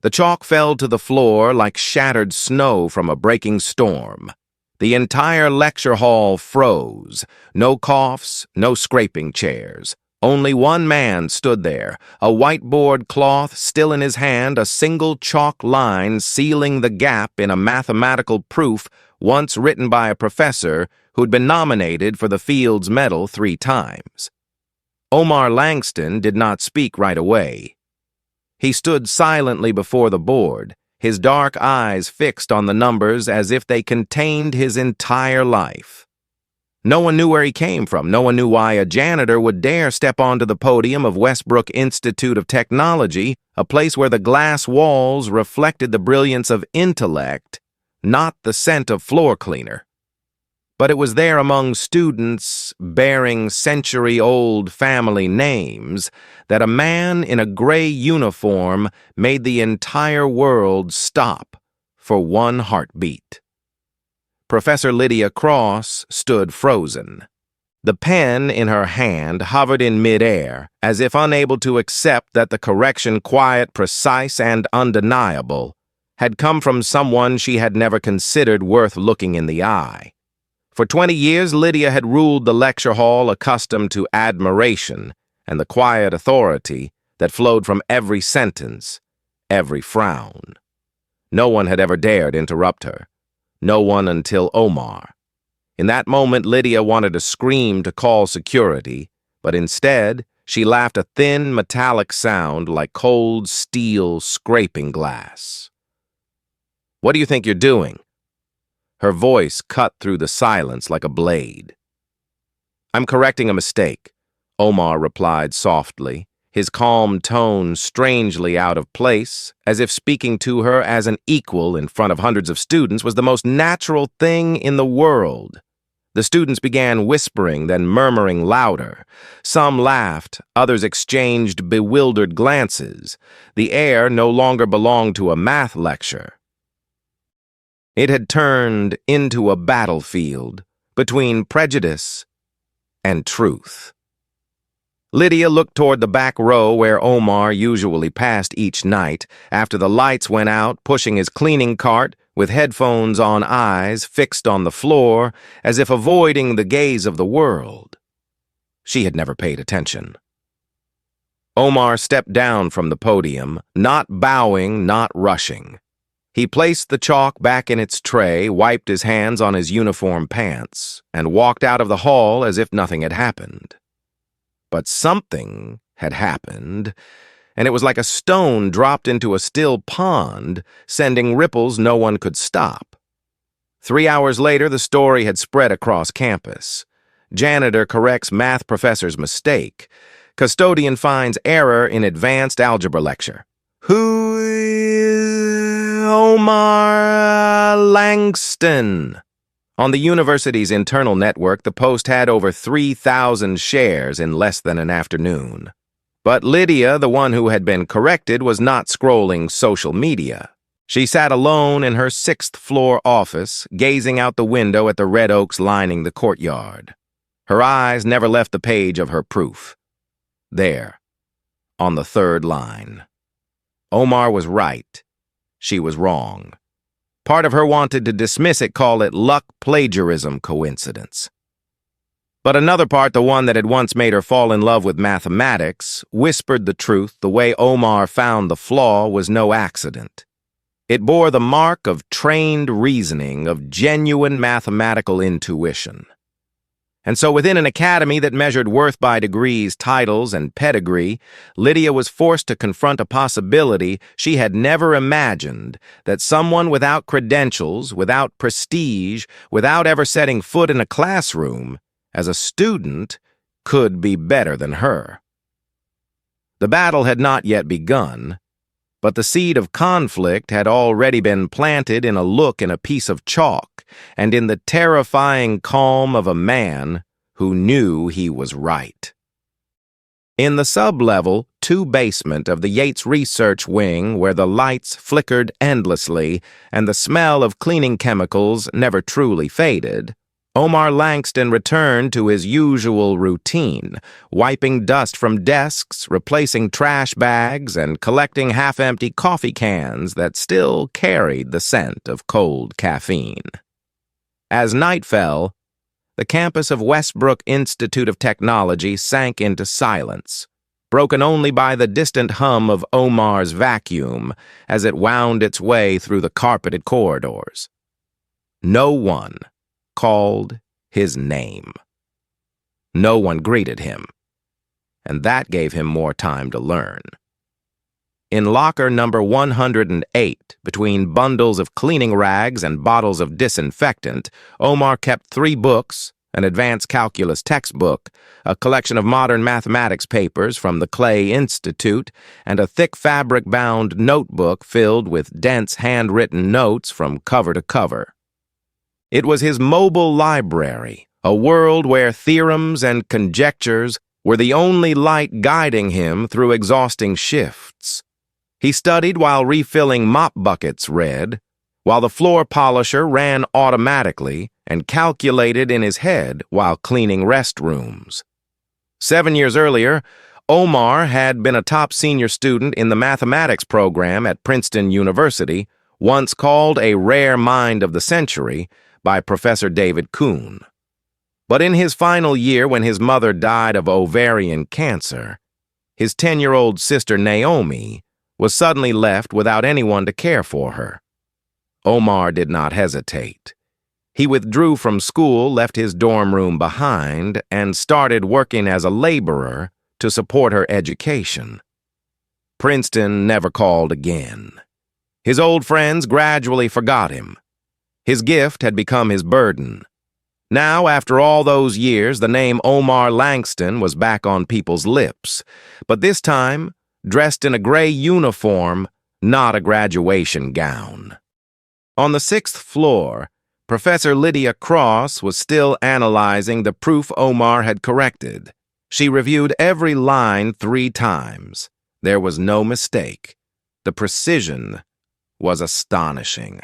The chalk fell to the floor like shattered snow from a breaking storm. The entire lecture hall froze. No coughs, no scraping chairs. Only one man stood there, a whiteboard cloth still in his hand, a single chalk line sealing the gap in a mathematical proof once written by a professor who'd been nominated for the Fields Medal 3 times. Omar Langston did not speak right away. He stood silently before the board, his dark eyes fixed on the numbers as if they contained his entire life. No one knew where he came from. No one knew why a janitor would dare step onto the podium of Westbrook Institute of Technology, a place where the glass walls reflected the brilliance of intellect, not the scent of floor cleaner. But it was there among students bearing century-old family names that a man in a gray uniform made the entire world stop for one heartbeat. Professor Lydia Cross stood frozen. The pen in her hand hovered in midair, as if unable to accept that the correction, quiet, precise, and undeniable, had come from someone she had never considered worth looking in the eye. For 20 years, Lydia had ruled the lecture hall, accustomed to admiration and the quiet authority that flowed from every sentence, every frown. No one had ever dared interrupt her. No one until Omar. In that moment, Lydia wanted to scream to call security, but instead, she laughed a thin, metallic sound like cold steel scraping glass. "What do you think you're doing?" Her voice cut through the silence like a blade. "I'm correcting a mistake," Omar replied softly, his calm tone strangely out of place, as if speaking to her as an equal in front of hundreds of students was the most natural thing in the world. The students began whispering, then murmuring louder. Some laughed, others exchanged bewildered glances. The air no longer belonged to a math lecture. It had turned into a battlefield between prejudice and truth. Lydia looked toward the back row where Omar usually passed each night after the lights went out, pushing his cleaning cart with headphones on, eyes fixed on the floor as if avoiding the gaze of the world. She had never paid attention. Omar stepped down from the podium, not bowing, not rushing. He placed the chalk back in its tray, wiped his hands on his uniform pants, and walked out of the hall as if nothing had happened. But something had happened, and it was like a stone dropped into a still pond, sending ripples no one could stop. 3 hours later, the story had spread across campus. Janitor corrects math professor's mistake. Custodian finds error in advanced algebra lecture. Who is Omar Langston? On the university's internal network, the post had over 3,000 shares in less than an afternoon. But Lydia, the one who had been corrected, was not scrolling social media. She sat alone in her 6th-floor office, gazing out the window at the red oaks lining the courtyard. Her eyes never left the page of her proof. There, on the 3rd line. Omar was right. She was wrong. Part of her wanted to dismiss it, call it luck, plagiarism, coincidence. But another part, the one that had once made her fall in love with mathematics, whispered the truth. The way Omar found the flaw was no accident. It bore the mark of trained reasoning, of genuine mathematical intuition. And so within an academy that measured worth by degrees, titles, and pedigree, Lydia was forced to confront a possibility she had never imagined, that someone without credentials, without prestige, without ever setting foot in a classroom, as a student, could be better than her. The battle had not yet begun, but the seed of conflict had already been planted in a look in a piece of chalk and in the terrifying calm of a man who knew he was right. In the sub-level 2 basement of the Yates Research Wing, where the lights flickered endlessly and the smell of cleaning chemicals never truly faded, Omar Langston returned to his usual routine, wiping dust from desks, replacing trash bags, and collecting half-empty coffee cans that still carried the scent of cold caffeine. As night fell, the campus of Westbrook Institute of Technology sank into silence, broken only by the distant hum of Omar's vacuum as it wound its way through the carpeted corridors. No one called his name. No one greeted him, and that gave him more time to learn. In locker number 108, between bundles of cleaning rags and bottles of disinfectant, Omar kept 3 books, an advanced calculus textbook, a collection of modern mathematics papers from the Clay Institute, and a thick fabric-bound notebook filled with dense handwritten notes from cover to cover. It was his mobile library, a world where theorems and conjectures were the only light guiding him through exhausting shifts. He studied while refilling mop buckets read, while the floor polisher ran automatically, and calculated in his head while cleaning restrooms. 7 years earlier, Omar had been a top senior student in the mathematics program at Princeton University, once called a rare mind of the century by Professor David Kuhn. But in his final year, when his mother died of ovarian cancer, his 10-year-old sister Naomi was suddenly left without anyone to care for her. Omar did not hesitate. He withdrew from school, left his dorm room behind, and started working as a laborer to support her education. Princeton never called again. His old friends gradually forgot him. His gift had become his burden. Now, after all those years, the name Omar Langston was back on people's lips, but this time dressed in a gray uniform, not a graduation gown. On the 6th floor, Professor Lydia Cross was still analyzing the proof Omar had corrected. She reviewed every line 3 times. There was no mistake. The precision was astonishing.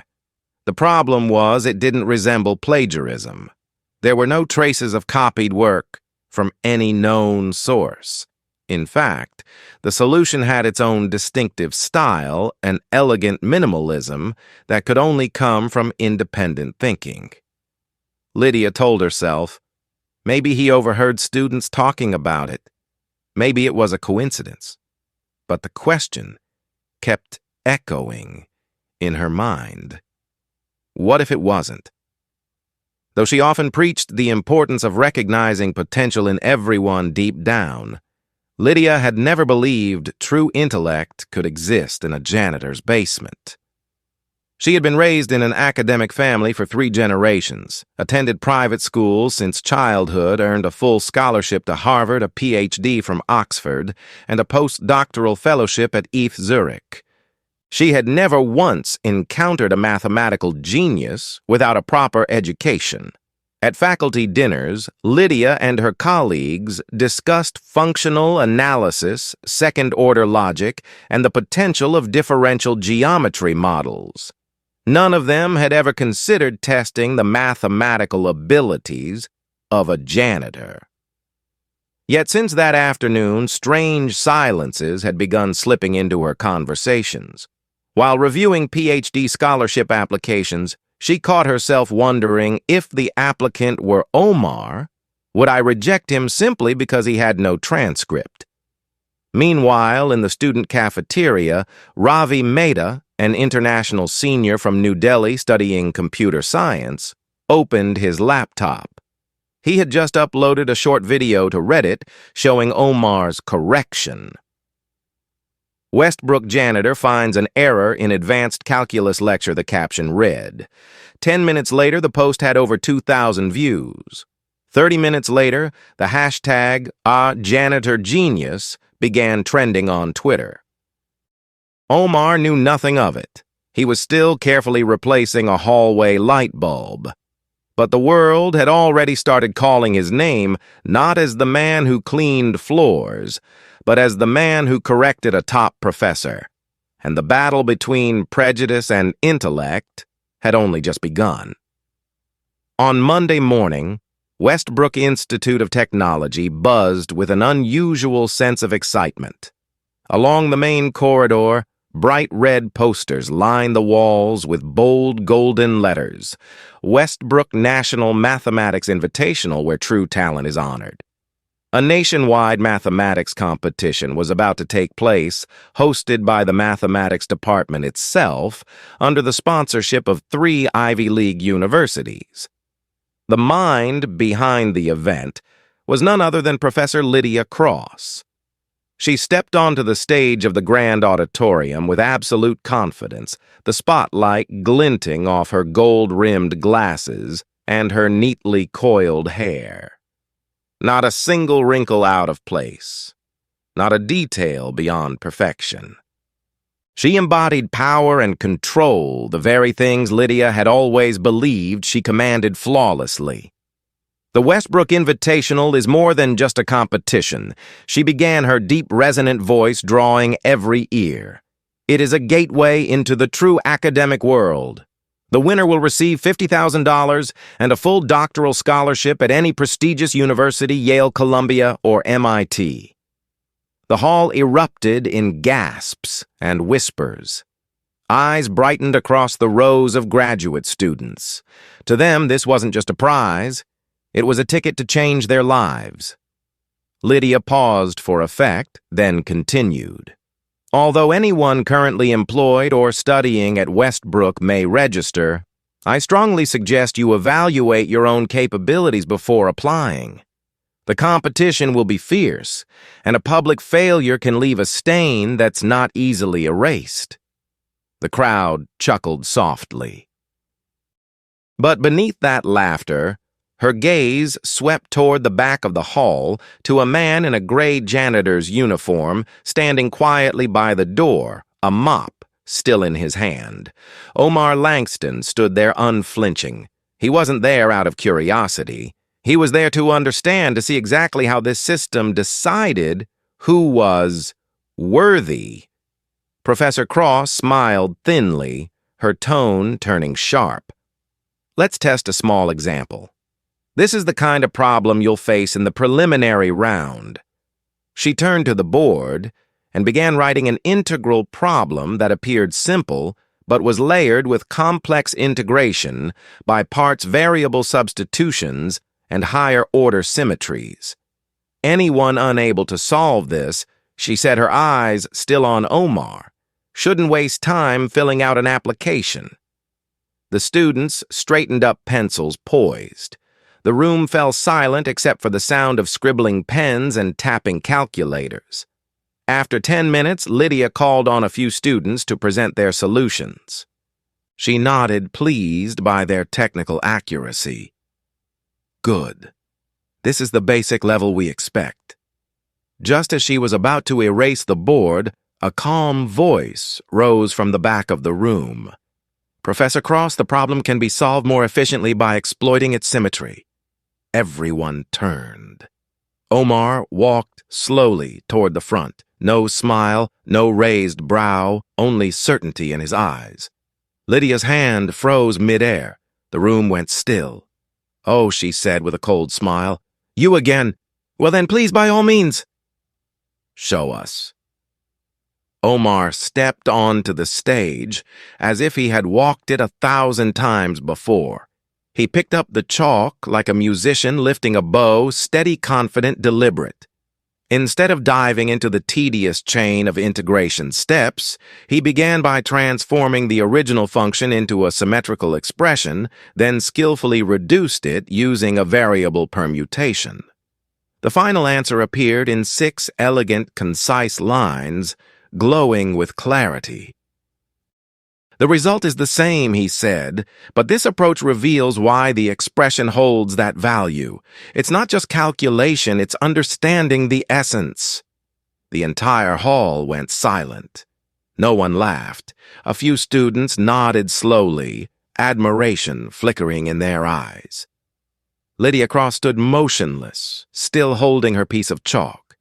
The problem was it didn't resemble plagiarism. There were no traces of copied work from any known source. In fact, the solution had its own distinctive style, an elegant minimalism that could only come from independent thinking. Lydia told herself, maybe he overheard students talking about it. Maybe it was a coincidence. But the question kept echoing in her mind. What if it wasn't? Though she often preached the importance of recognizing potential in everyone deep down, Lydia had never believed true intellect could exist in a janitor's basement. She had been raised in an academic family for 3 generations, attended private schools since childhood, earned a full scholarship to Harvard, a PhD from Oxford, and a postdoctoral fellowship at ETH Zurich. She had never once encountered a mathematical genius without a proper education. At faculty dinners, Lydia and her colleagues discussed functional analysis, second-order logic, and the potential of differential geometry models. None of them had ever considered testing the mathematical abilities of a janitor. Yet since that afternoon, strange silences had begun slipping into her conversations. While reviewing PhD scholarship applications, she caught herself wondering if the applicant were Omar, would I reject him simply because he had no transcript? Meanwhile, in the student cafeteria, Ravi Mehta, an international senior from New Delhi studying computer science, opened his laptop. He had just uploaded a short video to Reddit showing Omar's correction. Westbrook Janitor finds an error in advanced calculus lecture, the caption read. 10 minutes later, the post had over 2,000 views. 30 minutes later, the hashtag #JanitorGenius began trending on Twitter. Omar knew nothing of it. He was still carefully replacing a hallway light bulb. But the world had already started calling his name not as the man who cleaned floors, but as the man who corrected a top professor. And the battle between prejudice and intellect had only just begun. On Monday morning, Westbrook Institute of Technology buzzed with an unusual sense of excitement. Along the main corridor, bright red posters lined the walls with bold golden letters. Westbrook National Mathematics Invitational, where true talent is honored. A nationwide mathematics competition was about to take place, hosted by the mathematics department itself, under the sponsorship of 3 Ivy League universities. The mind behind the event was none other than Professor Lydia Cross. She stepped onto the stage of the grand auditorium with absolute confidence, the spotlight glinting off her gold-rimmed glasses and her neatly coiled hair. Not a single wrinkle out of place, not a detail beyond perfection. She embodied power and control, the very things Lydia had always believed she commanded flawlessly. The Westbrook Invitational is more than just a competition. She began, her deep, resonant voice drawing every ear. It is a gateway into the true academic world. The winner will receive $50,000 and a full doctoral scholarship at any prestigious university, Yale, Columbia, or MIT. The hall erupted in gasps and whispers. Eyes brightened across the rows of graduate students. To them, this wasn't just a prize. It was a ticket to change their lives. Lydia paused for effect, then continued. Although anyone currently employed or studying at Westbrook may register, I strongly suggest you evaluate your own capabilities before applying. The competition will be fierce, and a public failure can leave a stain that's not easily erased. The crowd chuckled softly. But beneath that laughter, her gaze swept toward the back of the hall to a man in a gray janitor's uniform standing quietly by the door, a mop still in his hand. Omar Langston stood there unflinching. He wasn't there out of curiosity. He was there to understand, to see exactly how this system decided who was worthy. Professor Cross smiled thinly, her tone turning sharp. Let's test a small example. This is the kind of problem you'll face in the preliminary round. She turned to the board and began writing an integral problem that appeared simple but was layered with complex integration by parts variable substitutions and higher-order symmetries. Anyone unable to solve this, she said, her eyes still on Omar, shouldn't waste time filling out an application. The students straightened up, pencils poised. The room fell silent except for the sound of scribbling pens and tapping calculators. After 10 minutes, Lydia called on a few students to present their solutions. She nodded, pleased by their technical accuracy. Good. This is the basic level we expect. Just as she was about to erase the board, a calm voice rose from the back of the room. Professor Cross, the problem can be solved more efficiently by exploiting its symmetry. Everyone turned. Omar walked slowly toward the front. No smile, no raised brow, only certainty in his eyes. Lydia's hand froze midair. The room went still. Oh, she said with a cold smile. You again. Well then, please, by all means. Show us. Omar stepped onto the stage as if he had walked it 1,000 times before. He picked up the chalk like a musician lifting a bow, steady, confident, deliberate. Instead of diving into the tedious chain of integration steps, he began by transforming the original function into a symmetrical expression, then skillfully reduced it using a variable permutation. The final answer appeared in 6 elegant, concise lines, glowing with clarity. The result is the same, he said, but this approach reveals why the expression holds that value. It's not just calculation, it's understanding the essence. The entire hall went silent. No one laughed. A few students nodded slowly, admiration flickering in their eyes. Lydia Cross stood motionless, still holding her piece of chalk.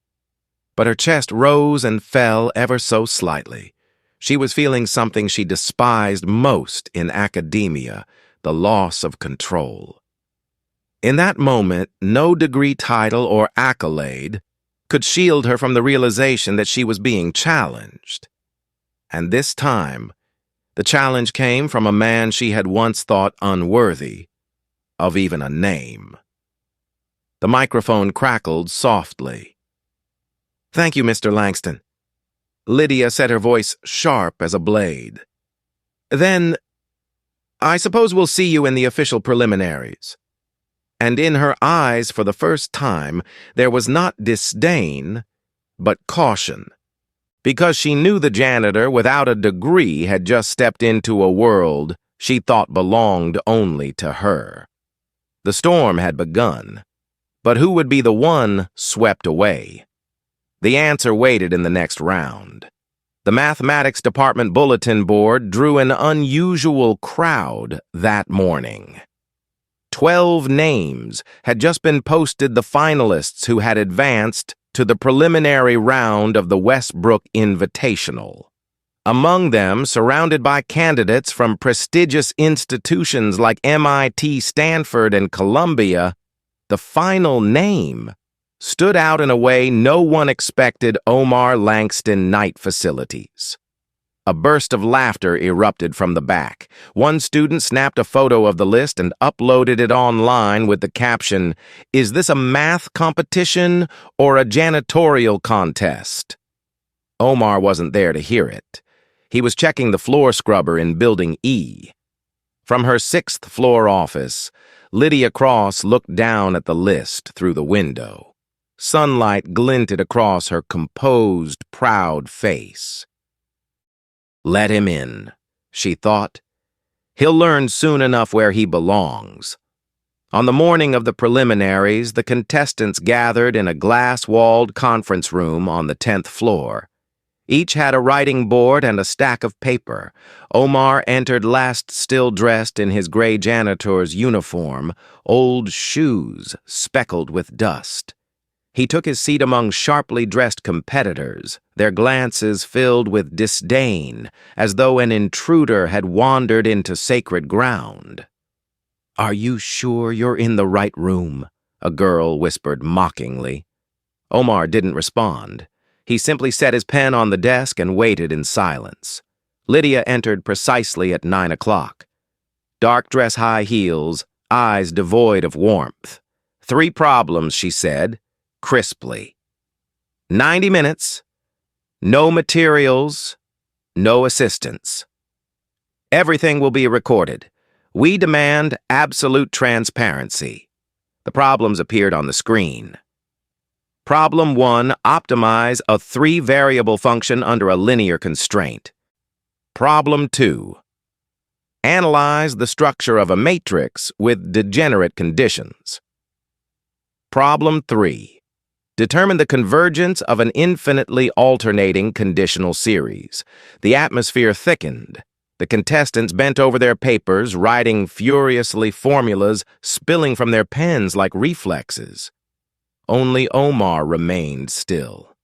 But her chest rose and fell ever so slightly. She was feeling something she despised most in academia, the loss of control. In that moment, no degree, title, or accolade could shield her from the realization that she was being challenged. And this time, the challenge came from a man she had once thought unworthy of even a name. The microphone crackled softly. "Thank you, Mr. Langston." Lydia said, her voice sharp as a blade. "Then, I suppose we'll see you in the official preliminaries." And in her eyes, for the first time, there was not disdain, but caution. Because she knew the janitor, without a degree, had just stepped into a world she thought belonged only to her. The storm had begun, but who would be the one swept away? The answer waited in the next round. The mathematics department bulletin board drew an unusual crowd that morning. 12 names had just been posted, the finalists who had advanced to the preliminary round of the Westbrook Invitational. Among them, surrounded by candidates from prestigious institutions like MIT, Stanford, and Columbia, the final name stood out in a way no one expected: Omar Langston Night Facilities. A burst of laughter erupted from the back. One student snapped a photo of the list and uploaded it online with the caption, "Is this a math competition or a janitorial contest?" Omar wasn't there to hear it. He was checking the floor scrubber in Building E. From her 6th floor office, Lydia Cross looked down at the list through the window. Sunlight glinted across her composed, proud face. "Let him in," she thought. "He'll learn soon enough where he belongs." On the morning of the preliminaries, the contestants gathered in a glass-walled conference room on the 10th floor. Each had a writing board and a stack of paper. Omar entered last still dressed in his gray janitor's uniform, old shoes speckled with dust. He took his seat among sharply dressed competitors, their glances filled with disdain, as though an intruder had wandered into sacred ground. "Are you sure you're in the right room?" a girl whispered mockingly. Omar didn't respond. He simply set his pen on the desk and waited in silence. Lydia entered precisely at 9 o'clock. Dark dress, high heels, eyes devoid of warmth. "3 problems," she said, crisply. 90 minutes, no materials, no assistance. Everything will be recorded. We demand absolute transparency." The problems appeared on the screen. Problem 1, optimize a 3-variable function under a linear constraint. Problem 2, analyze the structure of a matrix with degenerate conditions. Problem 3, determine the convergence of an infinitely alternating conditional series. The atmosphere thickened. The contestants bent over their papers, writing furiously, formulas spilling from their pens like reflexes. Only Omar remained still.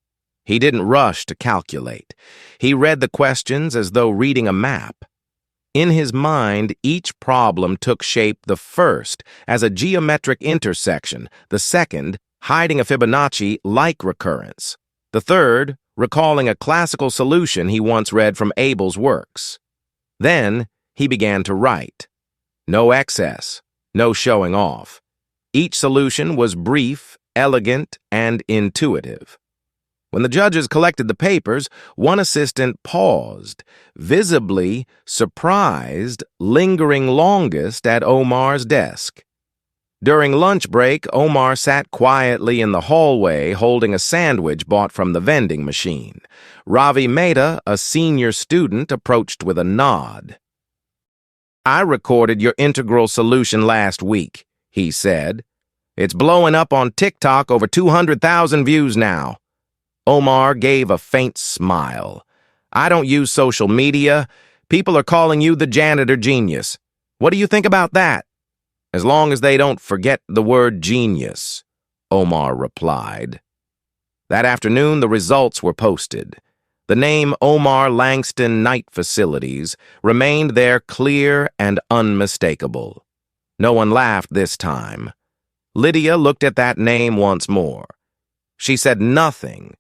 He didn't rush to calculate. He read the questions as though reading a map. In his mind, each problem took shape: the first as a geometric intersection, the second hiding a Fibonacci-like recurrence, the third recalling a classical solution he once read from Abel's works. Then he began to write. No excess, no showing off. Each solution was brief, elegant, and intuitive. When the judges collected the papers, one assistant paused, visibly surprised, lingering longest at Omar's desk. During lunch break, Omar sat quietly in the hallway holding a sandwich bought from the vending machine. Ravi Mehta, a senior student, approached with a nod. "I recorded your integral solution last week," he said. "It's blowing up on TikTok, over 200,000 views now." Omar gave a faint smile. "I don't use social media. People are calling you the janitor genius. What do you think about that?" "As long as they don't forget the word genius," Omar replied. That afternoon, the results were posted. The name Omar Langston Night Facilities remained there, clear and unmistakable. No one laughed this time. Lydia looked at that name once more. She said nothing,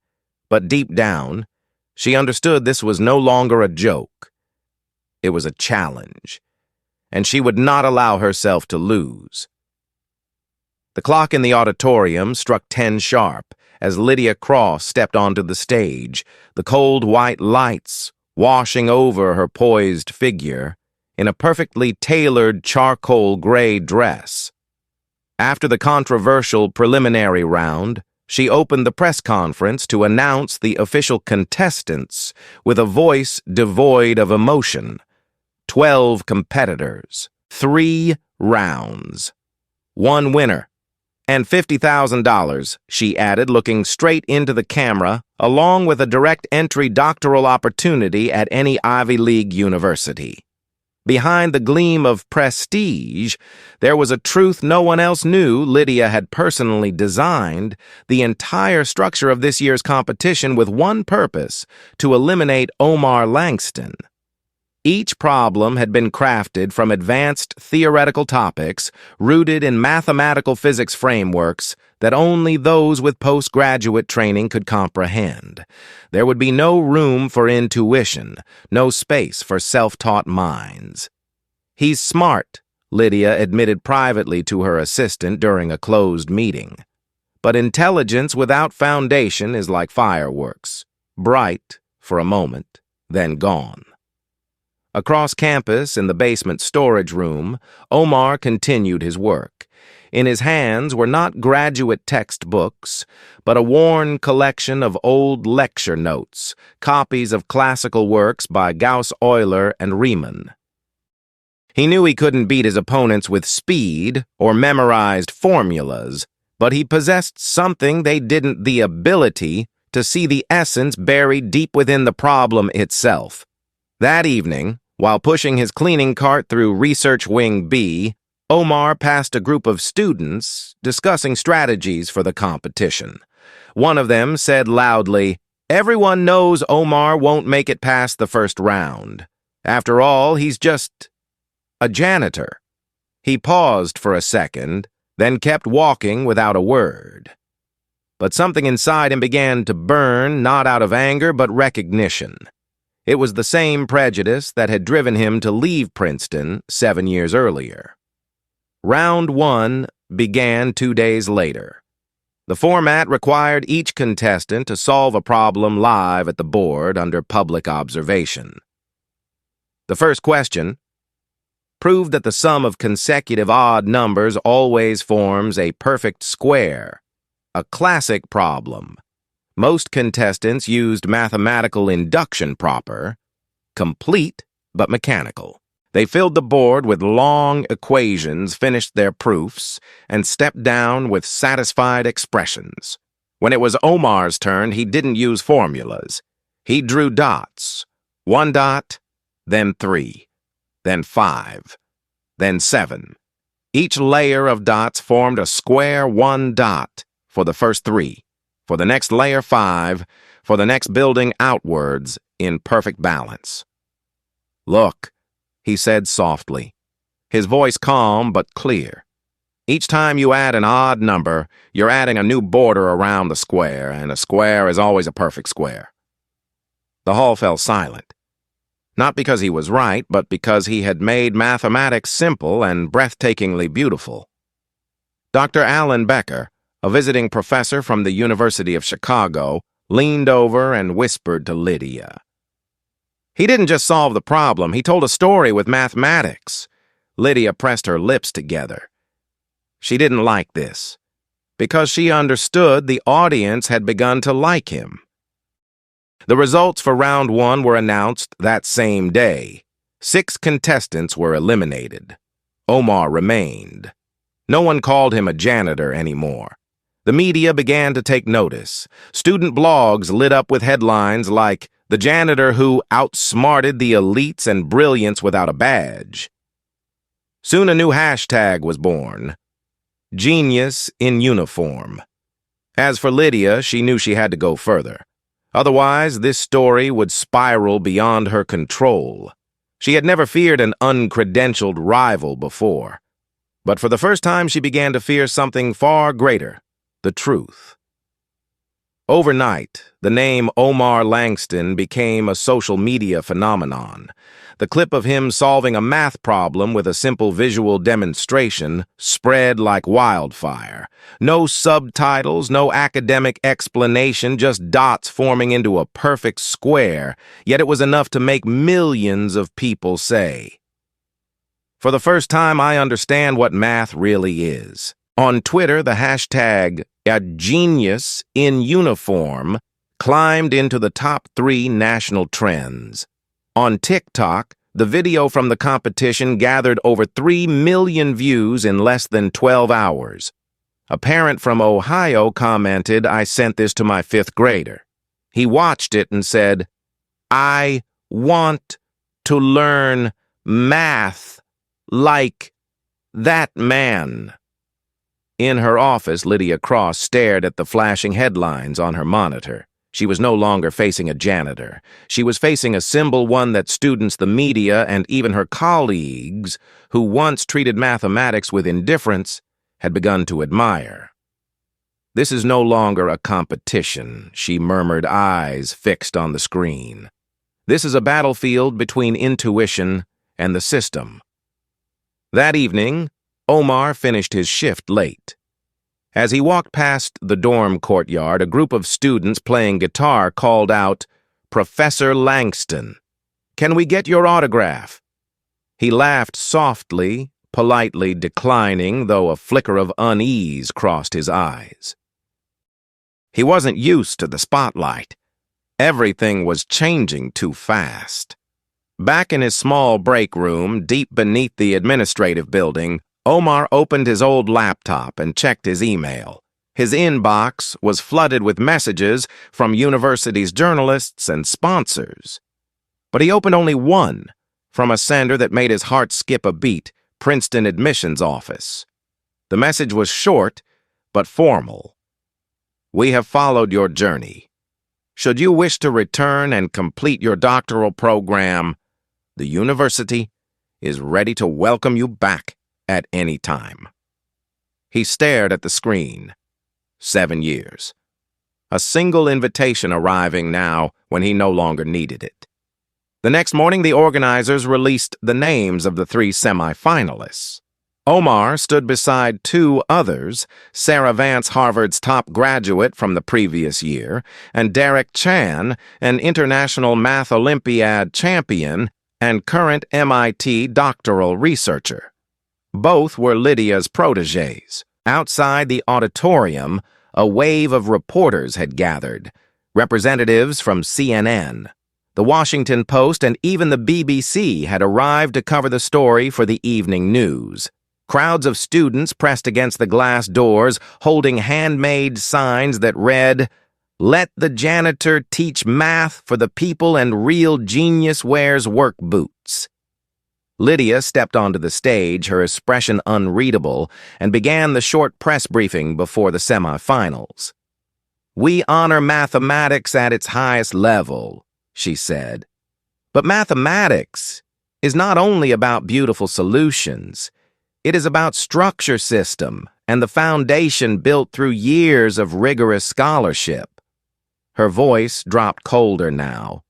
but deep down, she understood this was no longer a joke. It was a challenge, and she would not allow herself to lose. The clock in the auditorium struck 10 sharp as Lydia Cross stepped onto the stage, the cold white lights washing over her poised figure in a perfectly tailored charcoal gray dress. After the controversial preliminary round, she opened the press conference to announce the official contestants with a voice devoid of emotion. 12 competitors, 3 rounds, 1 winner, and $50,000, she added, looking straight into the camera, along with a direct entry doctoral opportunity at any Ivy League university. Behind the gleam of prestige, there was a truth no one else knew. Lydia had personally designed the entire structure of this year's competition with one purpose: to eliminate Omar Langston. Each problem had been crafted from advanced theoretical topics rooted in mathematical physics frameworks that only those with postgraduate training could comprehend. There would be no room for intuition, no space for self-taught minds. "He's smart," Lydia admitted privately to her assistant during a closed meeting. "But intelligence without foundation is like fireworks, bright for a moment, then gone." Across campus, in the basement storage room, Omar continued his work. In his hands were not graduate textbooks, but a worn collection of old lecture notes, copies of classical works by Gauss, Euler, and Riemann. He knew he couldn't beat his opponents with speed or memorized formulas, but he possessed something they didn't: the ability to see the essence buried deep within the problem itself. That evening, while pushing his cleaning cart through Research Wing B, Omar passed a group of students discussing strategies for the competition. One of them said loudly, "Everyone knows Omar won't make it past the first round. After all, he's just a janitor." He paused for a second, then kept walking without a word. But something inside him began to burn, not out of anger, but recognition. It was the same prejudice that had driven him to leave Princeton 7 years earlier. Round 1 began 2 days later. The format required each contestant to solve a problem live at the board under public observation. The first question proved that the sum of consecutive odd numbers always forms a perfect square, a classic problem. Most contestants used mathematical induction proper, complete but mechanical. They filled the board with long equations, finished their proofs, and stepped down with satisfied expressions. When it was Omar's turn, he didn't use formulas. He drew dots. 1 dot, then 3, then 5, then 7. Each layer of dots formed a square 1 dot for the first 3. For the next layer 5, for the next building outwards in perfect balance. "Look," he said softly, his voice calm but clear. "Each time you add an odd number, you're adding a new border around the square, and a square is always a perfect square." The hall fell silent. Not because he was right, but because he had made mathematics simple and breathtakingly beautiful. Dr. Alan Becker, a visiting professor from the University of Chicago, leaned over and whispered to Lydia. "He didn't just solve the problem, he told a story with mathematics." Lydia pressed her lips together. She didn't like this, because she understood the audience had begun to like him. The results for round 1 were announced that same day. 6 contestants were eliminated. Omar remained. No one called him a janitor anymore. The media began to take notice. Student blogs lit up with headlines like, "The janitor who outsmarted the elites and brilliance without a badge." Soon a new hashtag was born: "Genius in uniform." As for Lydia, she knew she had to go further. Otherwise, this story would spiral beyond her control. She had never feared an uncredentialed rival before. But for the first time, she began to fear something far greater, the truth. Overnight, the name Omar Langston became a social media phenomenon. The clip of him solving a math problem with a simple visual demonstration spread like wildfire. No subtitles, no academic explanation, just dots forming into a perfect square, yet it was enough to make millions of people say, "For the first time, I understand what math really is." On Twitter, the hashtag "a genius in uniform" climbed into the top 3 national trends. On TikTok, the video from the competition gathered over 3 million views in less than 12 hours. A parent from Ohio commented, "I sent this to my 5th grader. He watched it and said, 'I want to learn math like that man.'" In her office, Lydia Cross stared at the flashing headlines on her monitor. She was no longer facing a janitor. She was facing a symbol, one that students, the media, and even her colleagues, who once treated mathematics with indifference, had begun to admire. "This is no longer a competition," she murmured, eyes fixed on the screen. "This is a battlefield between intuition and the system." That evening, Omar finished his shift late. As he walked past the dorm courtyard, a group of students playing guitar called out, "Professor Langston, can we get your autograph?" He laughed softly, politely declining, though a flicker of unease crossed his eyes. He wasn't used to the spotlight. Everything was changing too fast. Back in his small break room, deep beneath the administrative building, Omar opened his old laptop and checked his email. His inbox was flooded with messages from university's journalists and sponsors. But he opened only one, from a sender that made his heart skip a beat, Princeton admissions office. The message was short, but formal. "We have followed your journey. Should you wish to return and complete your doctoral program, the university is ready to welcome you back at any time." He stared at the screen. 7 years. A single invitation arriving now when he no longer needed it. The next morning, the organizers released the names of the 3 semi-finalists. Omar stood beside 2 others, Sarah Vance, Harvard's top graduate from the previous year, and Derek Chan, an International Math Olympiad champion and current MIT doctoral researcher. Both were Lydia's protégés. Outside the auditorium, a wave of reporters had gathered, representatives from CNN. The Washington Post and even the BBC had arrived to cover the story for the evening news. Crowds of students pressed against the glass doors, holding handmade signs that read, "Let the janitor teach math for the people and real genius wears work boots." Lydia stepped onto the stage, her expression unreadable, and began the short press briefing before the semifinals. "We honor mathematics at its highest level," she said. "But mathematics is not only about beautiful solutions. It is about structure system and the foundation built through years of rigorous scholarship." Her voice dropped colder now.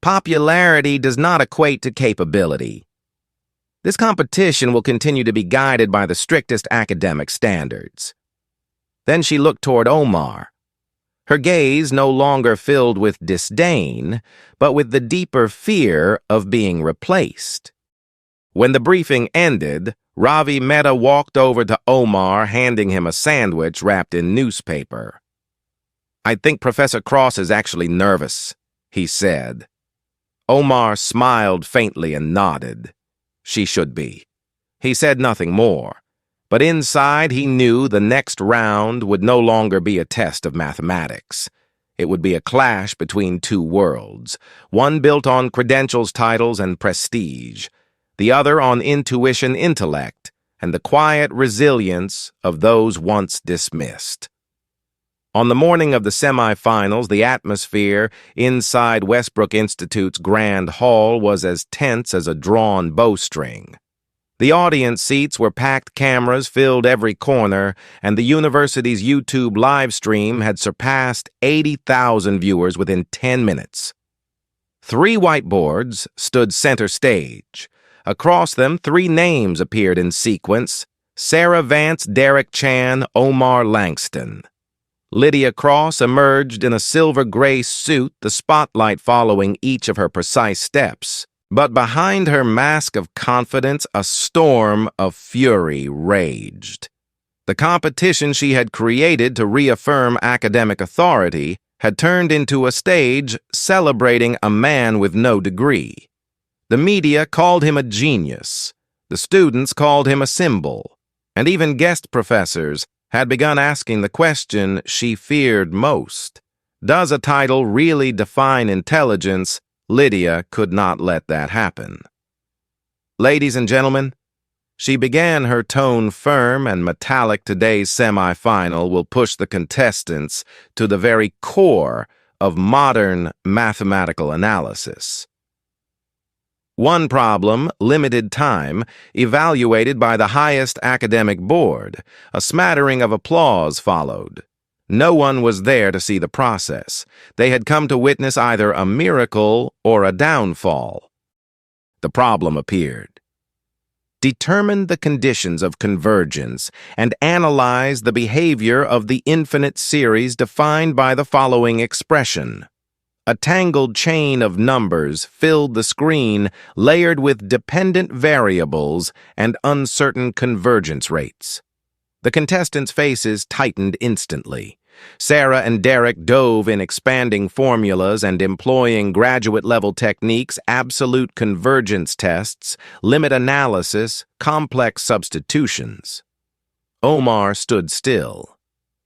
"Popularity does not equate to capability. This competition will continue to be guided by the strictest academic standards." Then she looked toward Omar. Her gaze no longer filled with disdain, but with the deeper fear of being replaced. When the briefing ended, Ravi Mehta walked over to Omar, handing him a sandwich wrapped in newspaper. "I think Professor Cross is actually nervous," he said. Omar smiled faintly and nodded. She should be. He said nothing more, but inside he knew the next round would no longer be a test of mathematics. It would be a clash between 2 worlds, one built on credentials, titles, and prestige, the other on intuition, intellect, and the quiet resilience of those once dismissed. On the morning of the semifinals, the atmosphere inside Westbrook Institute's Grand Hall was as tense as a drawn bowstring. The audience seats were packed, cameras filled every corner, and the university's YouTube live stream had surpassed 80,000 viewers within 10 minutes. 3 whiteboards stood center stage. Across them, 3 names appeared in sequence: Sarah Vance, Derek Chan, Omar Langston. Lydia Cross emerged in a silver-gray suit, the spotlight following each of her precise steps. But behind her mask of confidence, a storm of fury raged. The competition she had created to reaffirm academic authority had turned into a stage celebrating a man with no degree. The media called him a genius, the students called him a symbol, and even guest professors had begun asking the question she feared most. Does a title really define intelligence? Lydia could not let that happen. Ladies and gentlemen, she began, her tone firm and metallic. Today's semifinal will push the contestants to the very core of modern mathematical analysis. One problem: limited time, evaluated by the highest academic board. A smattering of applause followed. No one was there to see the process. They had come to witness either a miracle or a downfall. The problem appeared. Determine the conditions of convergence and analyze the behavior of the infinite series defined by the following expression. A tangled chain of numbers filled the screen, layered with dependent variables and uncertain convergence rates. The contestants' faces tightened instantly. Sarah and Derek dove in expanding formulas and employing graduate-level techniques: absolute convergence tests, limit analysis, complex substitutions. Omar stood still.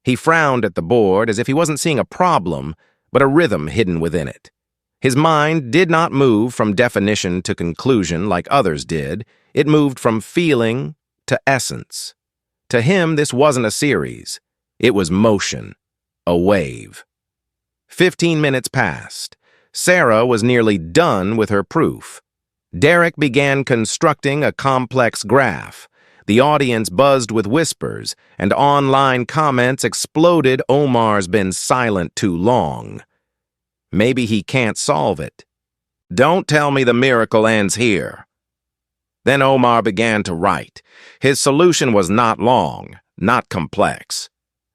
He frowned at the board as if he wasn't seeing a problem, but a rhythm hidden within it. His mind did not move from definition to conclusion like others did. It moved from feeling to essence. To him, this wasn't a series. It was motion, a wave. 15 minutes passed. Sarah was nearly done with her proof. Derek began constructing a complex graph. The audience buzzed with whispers, and online comments exploded. Omar's been silent too long. Maybe he can't solve it. Don't tell me the miracle ends here. Then Omar began to write. His solution was not long, not complex.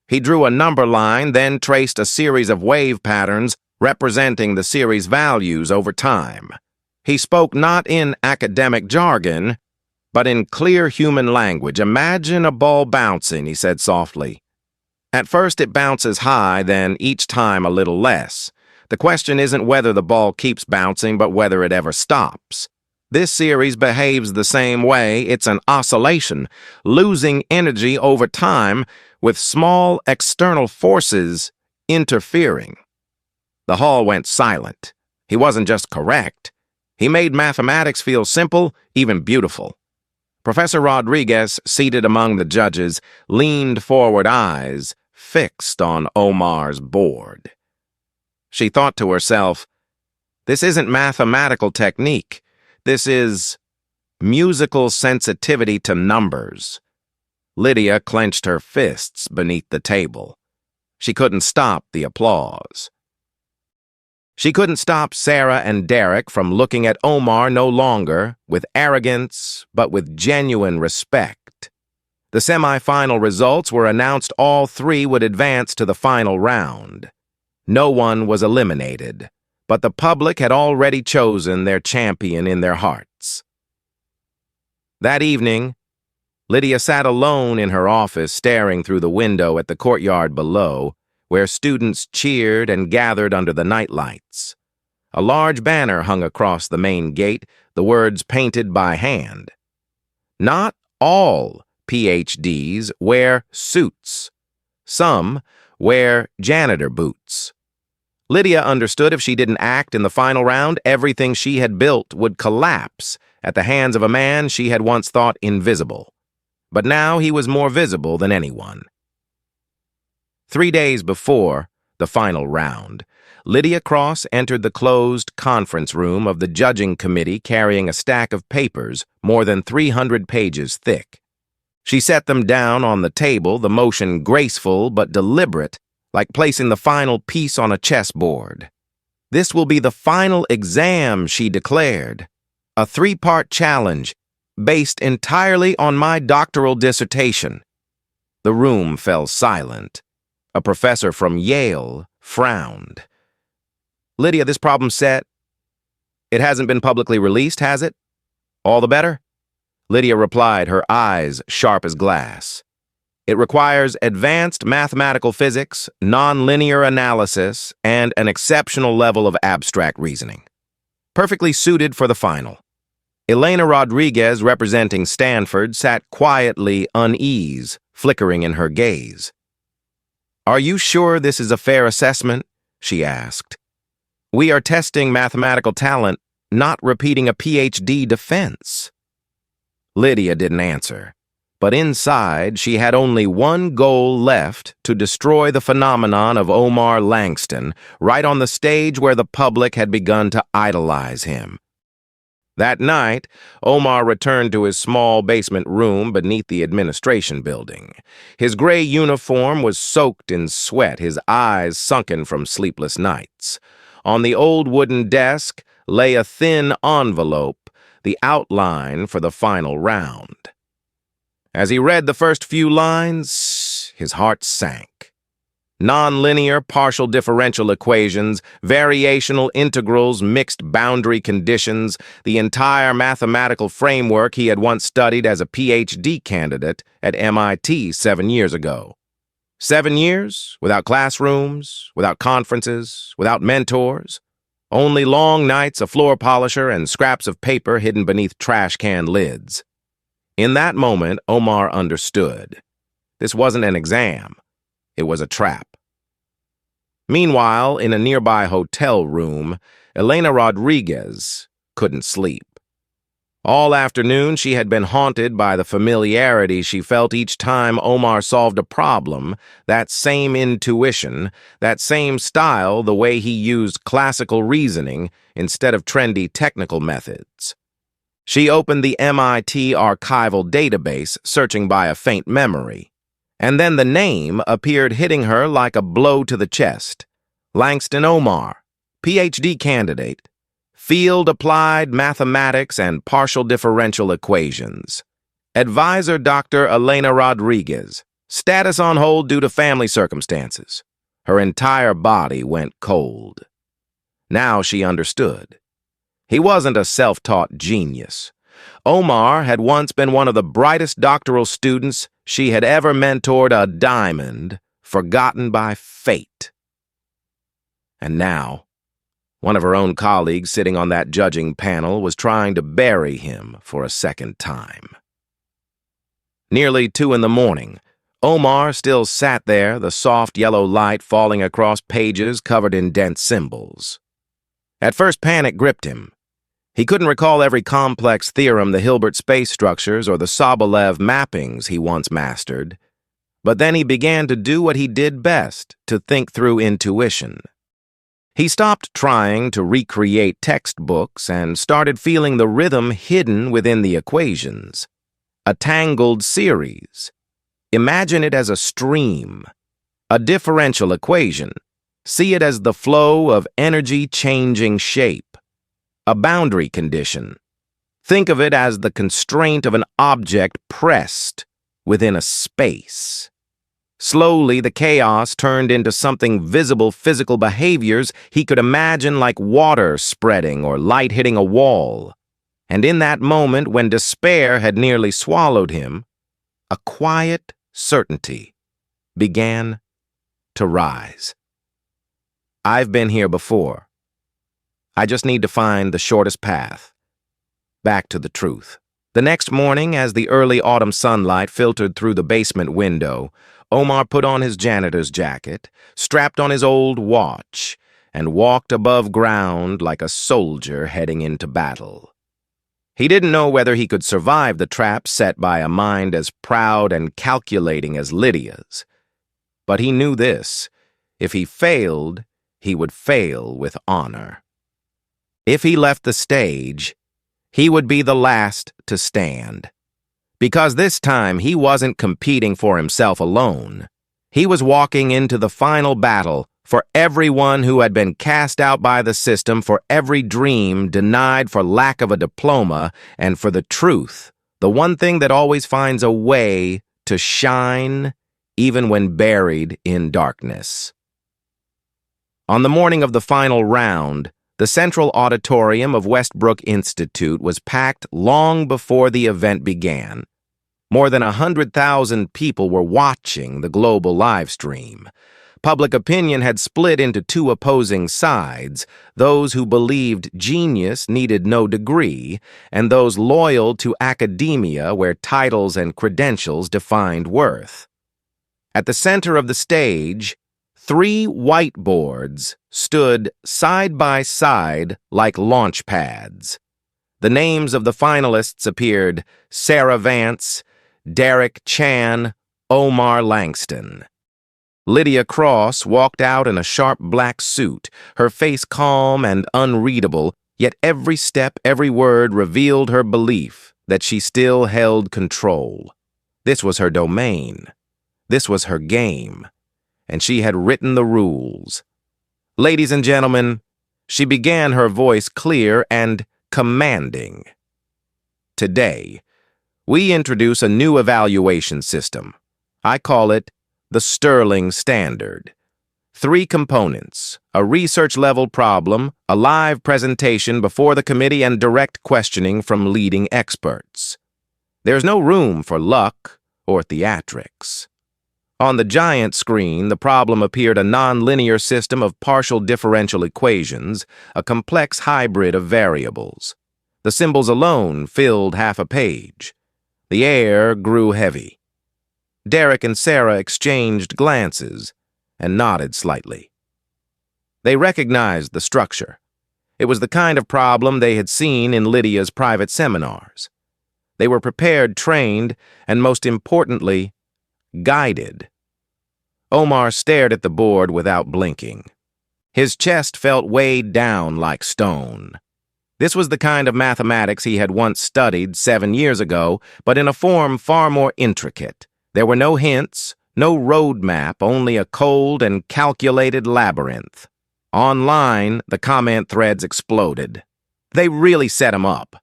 He drew a number line, then traced a series of wave patterns representing the series values over time. He spoke not in academic jargon, but in clear human language. Imagine a ball bouncing, he said softly. At first it bounces high, then each time a little less. The question isn't whether the ball keeps bouncing, but whether it ever stops. This series behaves the same way. It's an oscillation, losing energy over time with small external forces interfering. The hall went silent. He wasn't just correct. He made mathematics feel simple, even beautiful. Professor Rodriguez, seated among the judges, leaned forward, eyes fixed on Omar's board. She thought to herself, this isn't mathematical technique. This is musical sensitivity to numbers. Lydia clenched her fists beneath the table. She couldn't stop the applause. She couldn't stop Sarah and Derek from looking at Omar no longer with arrogance, but with genuine respect. The semi-final results were announced. All 3 would advance to the final round. No one was eliminated, but the public had already chosen their champion in their hearts. That evening, Lydia sat alone in her office, staring through the window at the courtyard below, where students cheered and gathered under the nightlights. A large banner hung across the main gate, the words painted by hand. Not all PhDs wear suits. Some wear janitor boots. Lydia understood if she didn't act in the final round, everything she had built would collapse at the hands of a man she had once thought invisible. But now he was more visible than anyone. 3 days before the final round, Lydia Cross entered the closed conference room of the judging committee carrying a stack of papers more than 300 pages thick. She set them down on the table, the motion graceful but deliberate, like placing the final piece on a chessboard. "This will be the final exam," she declared. "A 3-part challenge, based entirely on my doctoral dissertation." The room fell silent. A professor from Yale frowned. "Lydia, this problem set? It hasn't been publicly released, has it? All the better?" Lydia replied, her eyes sharp as glass. "It requires advanced mathematical physics, nonlinear analysis, and an exceptional level of abstract reasoning. Perfectly suited for the final." Elena Rodriguez, representing Stanford, sat quietly unease, flickering in her gaze. "Are you sure this is a fair assessment?" she asked. "We are testing mathematical talent, not repeating a PhD defense." Lydia didn't answer, but inside she had only one goal left: to destroy the phenomenon of Omar Langston right on the stage where the public had begun to idolize him. That night, Omar returned to his small basement room beneath the administration building. His gray uniform was soaked in sweat, his eyes sunken from sleepless nights. On the old wooden desk lay a thin envelope, the outline for the final round. As he read the first few lines, his heart sank. Nonlinear partial differential equations, variational integrals, mixed boundary conditions, the entire mathematical framework he had once studied as a PhD candidate at MIT 7 years ago. 7 years without classrooms, without conferences, without mentors. Only long nights, a floor polisher, and scraps of paper hidden beneath trash can lids. In that moment, Omar understood. This wasn't an exam. It was a trap. Meanwhile, in a nearby hotel room, Elena Rodriguez couldn't sleep. All afternoon, she had been haunted by the familiarity she felt each time Omar solved a problem, that same intuition, that same style, the way he used classical reasoning instead of trendy technical methods. She opened the MIT archival database, searching by a faint memory. And then the name appeared, hitting her like a blow to the chest. Langston Omar, PhD candidate, Field Applied Mathematics and Partial Differential Equations. Advisor Dr. Elena Rodriguez. Status on hold due to family circumstances. Her entire body went cold. Now she understood. He wasn't a self-taught genius. Omar had once been one of the brightest doctoral students she had ever mentored, a diamond, forgotten by fate. And now, one of her own colleagues sitting on that judging panel was trying to bury him for a second time. Nearly 2 a.m, Omar still sat there, the soft yellow light falling across pages covered in dense symbols. At first, panic gripped him. He couldn't recall every complex theorem, the Hilbert space structures, or the Sobolev mappings he once mastered. But then he began to do what he did best, to think through intuition. He stopped trying to recreate textbooks and started feeling the rhythm hidden within the equations. A tangled series. Imagine it as a stream, a differential equation. See it as the flow of energy changing shape. A boundary condition. Think of it as the constraint of an object pressed within a space. Slowly, the chaos turned into something visible, physical behaviors he could imagine, like water spreading or light hitting a wall. And in that moment, when despair had nearly swallowed him, a quiet certainty began to rise. I've been here before. I just need to find the shortest path back to the truth. The next morning, as the early autumn sunlight filtered through the basement window, Omar put on his janitor's jacket, strapped on his old watch, and walked above ground like a soldier heading into battle. He didn't know whether he could survive the trap set by a mind as proud and calculating as Lydia's. But he knew this: if he failed, he would fail with honor. If he left the stage, he would be the last to stand. Because this time he wasn't competing for himself alone. He was walking into the final battle for everyone who had been cast out by the system, for every dream denied for lack of a diploma, and for the truth, the one thing that always finds a way to shine even when buried in darkness. On the morning of the final round, the central auditorium of Westbrook Institute was packed long before the event began. More than 100,000 people were watching the global live stream. Public opinion had split into two opposing sides, those who believed genius needed no degree, and those loyal to academia where titles and credentials defined worth. At the center of the stage, 3 whiteboards stood side by side like launch pads. The names of the finalists appeared: Sarah Vance, Derek Chan, Omar Langston. Lydia Cross walked out in a sharp black suit, her face calm and unreadable, yet every step, every word revealed her belief that she still held control. This was her domain. This was her game. And she had written the rules. Ladies and gentlemen, she began, her voice clear and commanding. Today, we introduce a new evaluation system. I call it the Sterling Standard. 3 components: a research-level problem, a live presentation before the committee, and direct questioning from leading experts. There's no room for luck or theatrics. On the giant screen, the problem appeared a nonlinear system of partial differential equations, a complex hybrid of variables. The symbols alone filled half a page. The air grew heavy. Derek and Sarah exchanged glances and nodded slightly. They recognized the structure. It was the kind of problem they had seen in Lydia's private seminars. They were prepared, trained, and most importantly, guided. Omar stared at the board without blinking. His chest felt weighed down like stone. This was the kind of mathematics he had once studied 7 years ago, but in a form far more intricate. There were no hints, no roadmap, only a cold and calculated labyrinth. Online, the comment threads exploded. They really set him up.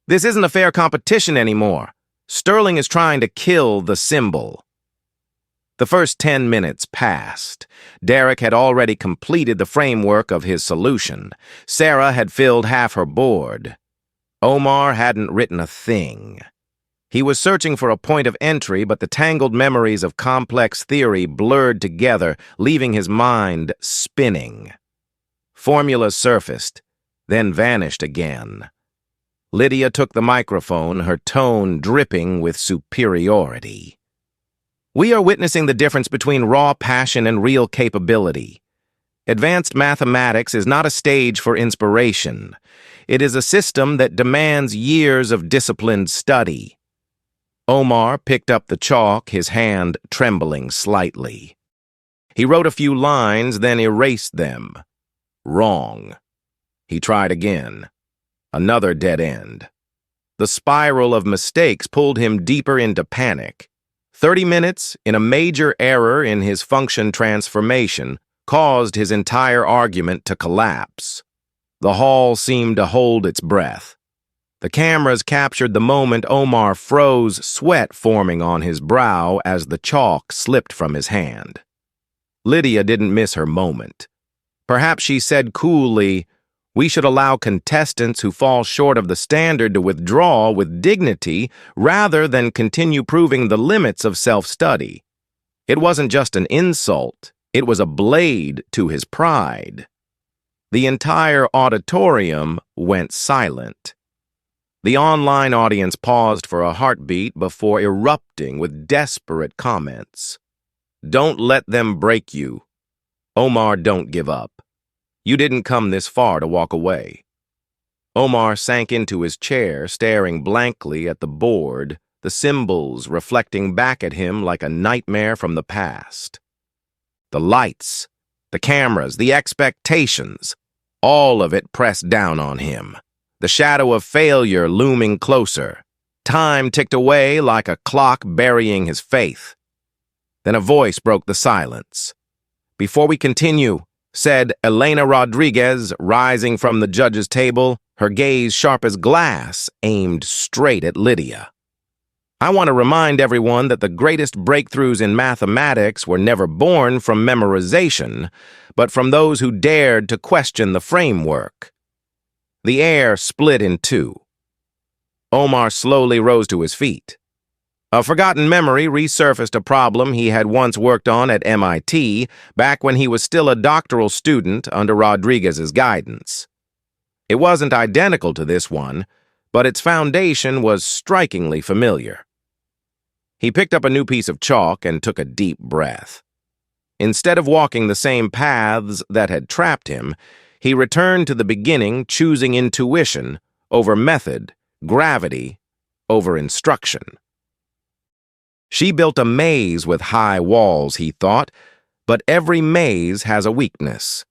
This isn't a fair competition anymore. Sterling is trying to kill the symbol. The first 10 minutes passed. Derek had already completed the framework of his solution. Sarah had filled half her board. Omar hadn't written a thing. He was searching for a point of entry, but the tangled memories of complex theory blurred together, leaving his mind spinning. Formulas surfaced, then vanished again. Lydia took the microphone, her tone dripping with superiority. We are witnessing the difference between raw passion and real capability. Advanced mathematics is not a stage for inspiration. It is a system that demands years of disciplined study. Omar picked up the chalk, his hand trembling slightly. He wrote a few lines, then erased them. Wrong. He tried again. Another dead end. The spiral of mistakes pulled him deeper into panic. 30 minutes in a major error in his function transformation caused his entire argument to collapse. The hall seemed to hold its breath. The cameras captured the moment Omar froze, sweat forming on his brow as the chalk slipped from his hand. Lydia didn't miss her moment. Perhaps she said coolly, "We should allow contestants who fall short of the standard to withdraw with dignity rather than continue proving the limits of self-study." It wasn't just an insult, it was a blade to his pride. The entire auditorium went silent. The online audience paused for a heartbeat before erupting with desperate comments. "Don't let them break you. Omar, don't give up. You didn't come this far to walk away." Omar sank into his chair, staring blankly at the board, the symbols reflecting back at him like a nightmare from the past. The lights The cameras, the expectations, all of it pressed down on him. The shadow of failure looming closer. Time ticked away like a clock burying his faith. Then a voice broke the silence. "Before we continue," said Elena Rodriguez, rising from the judge's table, her gaze sharp as glass, aimed straight at Lydia. "I want to remind everyone that the greatest breakthroughs in mathematics were never born from memorization, but from those who dared to question the framework." The air split in two. Omar slowly rose to his feet. A forgotten memory resurfaced a problem he had once worked on at MIT back when he was still a doctoral student under Rodriguez's guidance. It wasn't identical to this one, but its foundation was strikingly familiar. He picked up a new piece of chalk and took a deep breath. Instead of walking the same paths that had trapped him, he returned to the beginning, choosing intuition over method, gravity over instruction. She built a maze with high walls, he thought, but every maze has a weakness.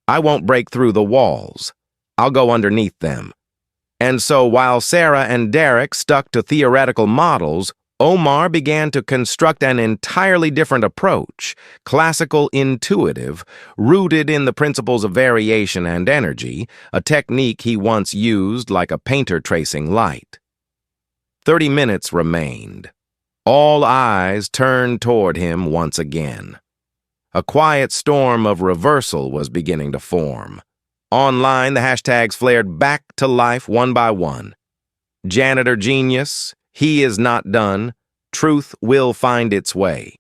I won't break through the walls. I'll go underneath them. And so while Sarah and Derek stuck to theoretical models, Omar began to construct an entirely different approach, classical intuitive, rooted in the principles of variation and energy, a technique he once used like a painter tracing light. 30 minutes remained. All eyes turned toward him once again. A quiet storm of reversal was beginning to form. Online, the hashtags flared back to life one by one. Janitor genius, he is not done, truth will find its way.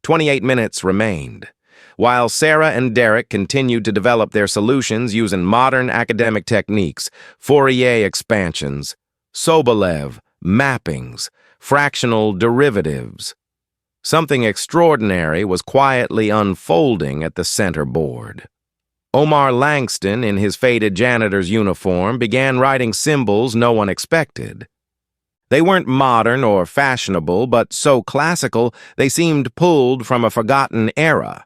28 minutes remained. While Sarah and Derek continued to develop their solutions using modern academic techniques, Fourier expansions, Sobolev, mappings, fractional derivatives. Something extraordinary was quietly unfolding at the center board. Omar Langston, in his faded janitor's uniform, began writing symbols no one expected. They weren't modern or fashionable, but so classical they seemed pulled from a forgotten era.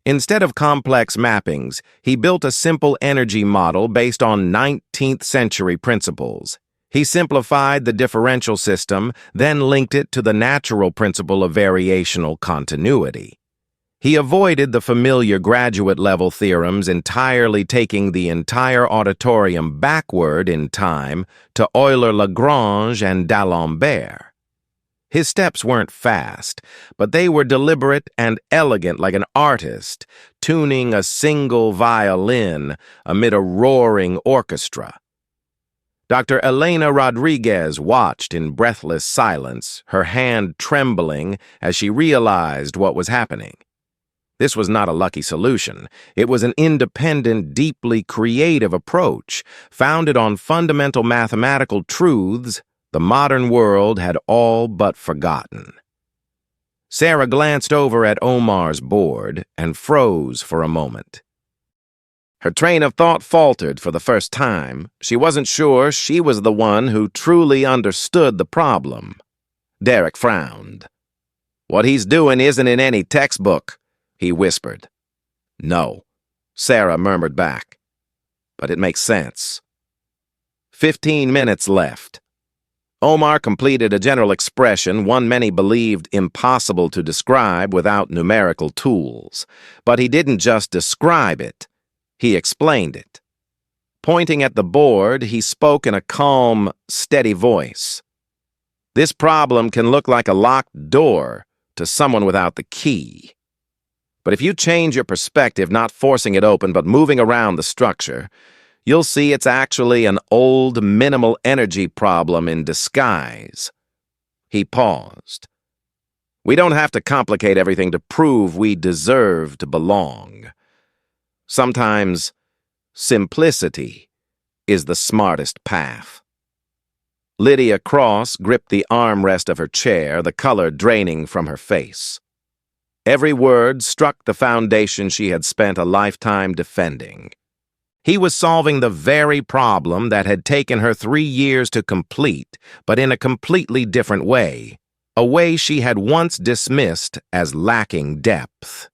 Instead of complex mappings, he built a simple energy model based on 19th century principles. He simplified the differential system, then linked it to the natural principle of variational continuity. He avoided the familiar graduate-level theorems entirely, taking the entire auditorium backward in time to Euler-Lagrange and d'Alembert. His steps weren't fast, but they were deliberate and elegant like an artist, tuning a single violin amid a roaring orchestra. Dr. Elena Rodriguez watched in breathless silence, her hand trembling as she realized what was happening. This was not a lucky solution. It was an independent, deeply creative approach, founded on fundamental mathematical truths the modern world had all but forgotten. Sarah glanced over at Omar's board and froze for a moment. Her train of thought faltered for the first time. She wasn't sure she was the one who truly understood the problem. Derek frowned. "What he's doing isn't in any textbook," he whispered. "No," Sarah murmured back. "But it makes sense." 15 minutes left. Omar completed a general expression, one many believed impossible to describe without numerical tools. But he didn't just describe it. He explained it. Pointing at the board, he spoke in a calm, steady voice. "This problem can look like a locked door to someone without the key. But if you change your perspective, not forcing it open but moving around the structure, you'll see it's actually an old minimal energy problem in disguise." He paused. "We don't have to complicate everything to prove we deserve to belong. Sometimes simplicity is the smartest path." Lydia Cross gripped the armrest of her chair, the color draining from her face. Every word struck the foundation she had spent a lifetime defending. He was solving the very problem that had taken her 3 years to complete, but in a completely different way, a way she had once dismissed as lacking depth.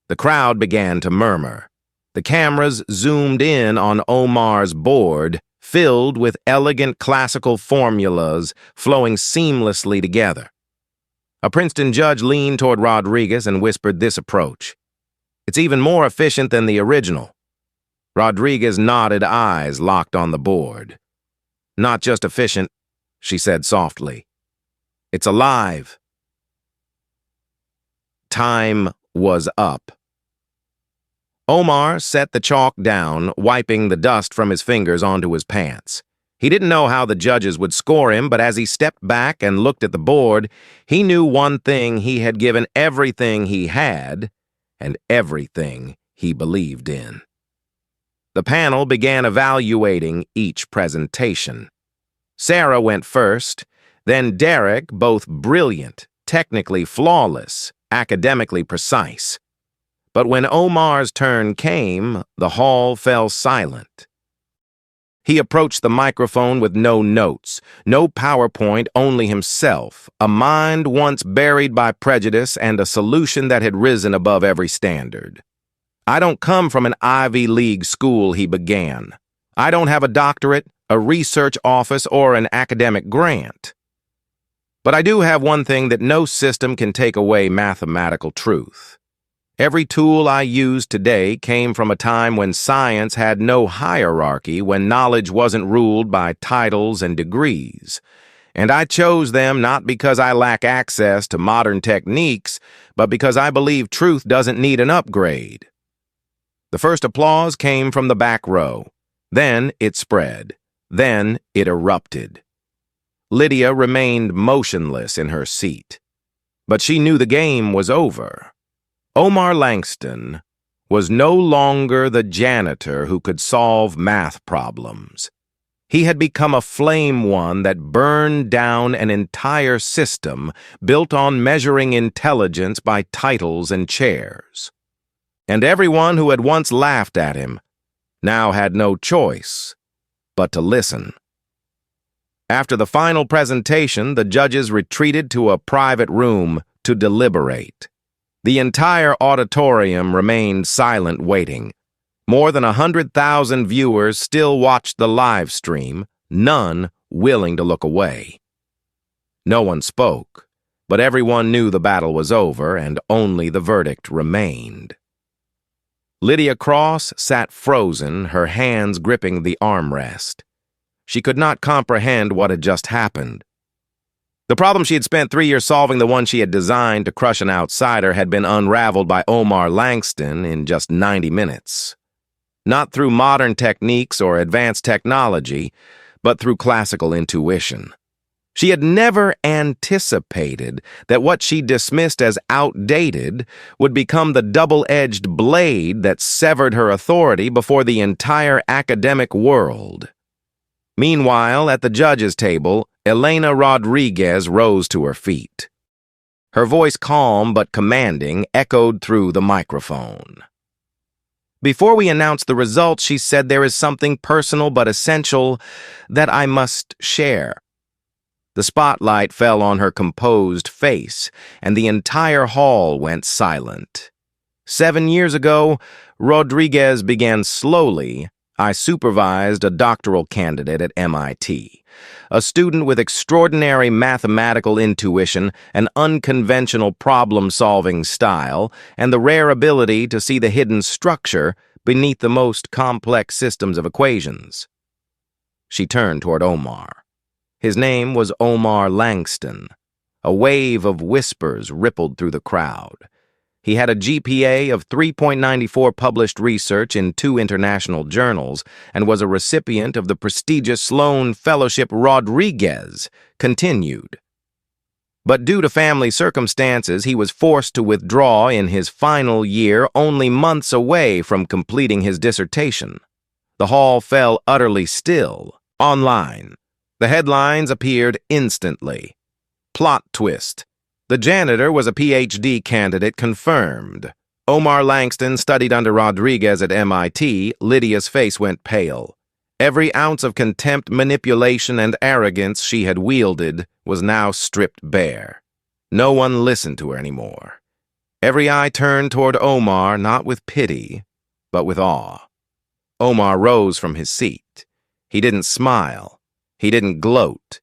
The crowd began to murmur. The cameras zoomed in on Omar's board, filled with elegant classical formulas flowing seamlessly together. A Princeton judge leaned toward Rodriguez and whispered this approach. "It's even more efficient than the original." Rodriguez nodded, eyes locked on the board. "Not just efficient," she said softly. "It's alive." Time was up. Omar set the chalk down, wiping the dust from his fingers onto his pants. He didn't know how the judges would score him, but as he stepped back and looked at the board, he knew one thing: he had given everything he had and everything he believed in. The panel began evaluating each presentation. Sarah went first, then Derek, both brilliant, technically flawless, academically precise. But when Omar's turn came, the hall fell silent. He approached the microphone with no notes, no PowerPoint, only himself, a mind once buried by prejudice and a solution that had risen above every standard. "I don't come from an Ivy League school," he began. "I don't have a doctorate, a research office, or an academic grant. But I do have one thing that no system can take away: mathematical truth. Every tool I use today came from a time when science had no hierarchy, when knowledge wasn't ruled by titles and degrees. And I chose them not because I lack access to modern techniques, but because I believe truth doesn't need an upgrade." The first applause came from the back row. Then it spread. Then it erupted. Lydia remained motionless in her seat. But she knew the game was over. Omar Langston was no longer the janitor who could solve math problems. He had become a flame, one that burned down an entire system built on measuring intelligence by titles and chairs. And everyone who had once laughed at him now had no choice but to listen. After the final presentation, the judges retreated to a private room to deliberate. The entire auditorium remained silent, waiting. More than 100,000 viewers still watched the live stream, none willing to look away. No one spoke, but everyone knew the battle was over and only the verdict remained. Lydia Cross sat frozen, her hands gripping the armrest. She could not comprehend what had just happened. The problem she had spent 3 years solving, the one she had designed to crush an outsider, had been unraveled by Omar Langston in just 90 minutes. Not through modern techniques or advanced technology, but through classical intuition. She had never anticipated that what she dismissed as outdated would become the double-edged blade that severed her authority before the entire academic world. Meanwhile, at the judges' table, Elena Rodriguez rose to her feet. Her voice, calm but commanding, echoed through the microphone. "Before we announce the results," she said, "there is something personal but essential that I must share." The spotlight fell on her composed face, and the entire hall went silent. 7 years ago, Rodriguez began slowly. "I supervised a doctoral candidate at MIT, a student with extraordinary mathematical intuition, an unconventional problem-solving style, and the rare ability to see the hidden structure beneath the most complex systems of equations." She turned toward Omar. His name was Omar Langston. A wave of whispers rippled through the crowd. He had a GPA of 3.94, published research in 2 international journals, and was a recipient of the prestigious Sloan Fellowship. Rodriguez continued. But due to family circumstances, he was forced to withdraw in his final year, only months away from completing his dissertation. The hall fell utterly still. Online, the headlines appeared instantly. Plot twist. The janitor was a PhD candidate confirmed. Omar Langston studied under Rodriguez at MIT. Lydia's face went pale. Every ounce of contempt, manipulation, and arrogance she had wielded was now stripped bare. No one listened to her anymore. Every eye turned toward Omar, not with pity, but with awe. Omar rose from his seat. He didn't smile. He didn't gloat.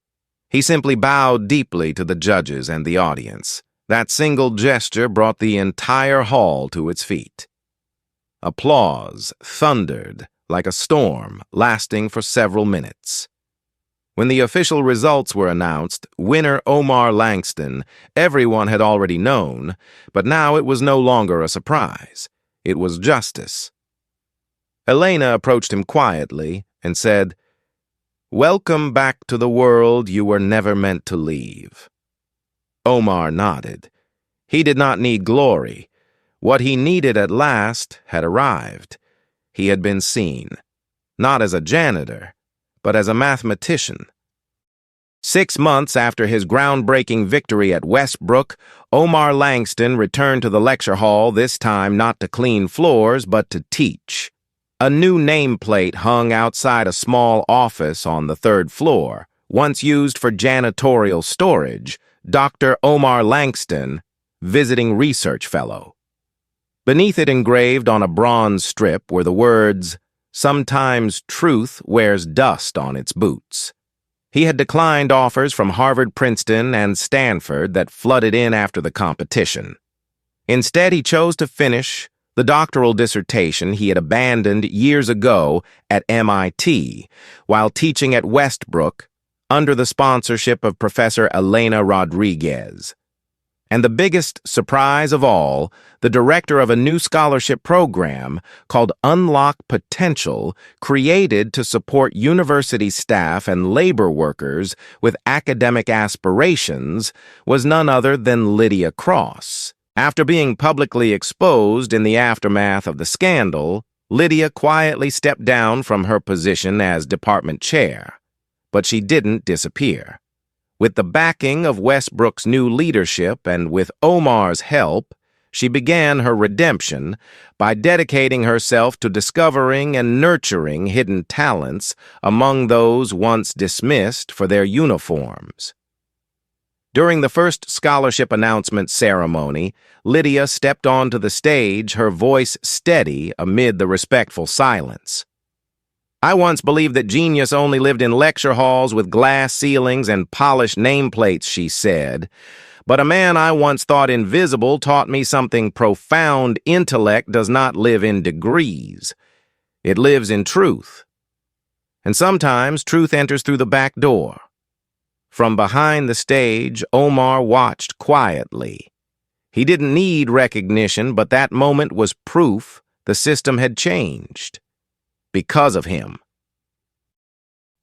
He simply bowed deeply to the judges and the audience. That single gesture brought the entire hall to its feet. Applause thundered like a storm, lasting for several minutes. When the official results were announced, winner Omar Langston, everyone had already known, but now it was no longer a surprise. It was justice. Elena approached him quietly and said, "Welcome back to the world you were never meant to leave." Omar nodded. He did not need glory. What he needed at last had arrived. He had been seen, not as a janitor, but as a mathematician. 6 months after his groundbreaking victory at Westbrook, Omar Langston returned to the lecture hall, this time not to clean floors, but to teach. A new nameplate hung outside a small office on the 3rd floor, once used for janitorial storage. Dr. Omar Langston, visiting research fellow. Beneath it, engraved on a bronze strip, were the words, "Sometimes truth wears dust on its boots." He had declined offers from Harvard, Princeton, and Stanford that flooded in after the competition. Instead, he chose to finish the doctoral dissertation he had abandoned years ago at MIT while teaching at Westbrook under the sponsorship of Professor Elena Rodriguez. And the biggest surprise of all, the director of a new scholarship program called Unlock Potential, created to support university staff and labor workers with academic aspirations, was none other than Lydia Cross. After being publicly exposed in the aftermath of the scandal, Lydia quietly stepped down from her position as department chair. But she didn't disappear. With the backing of Westbrook's new leadership and with Omar's help, she began her redemption by dedicating herself to discovering and nurturing hidden talents among those once dismissed for their uniforms. During the first scholarship announcement ceremony, Lydia stepped onto the stage, her voice steady amid the respectful silence. "I once believed that genius only lived in lecture halls with glass ceilings and polished nameplates," she said. "But a man I once thought invisible taught me something profound. Intellect does not live in degrees. It lives in truth. And sometimes truth enters through the back door." From behind the stage, Omar watched quietly. He didn't need recognition, but that moment was proof the system had changed. Because of him.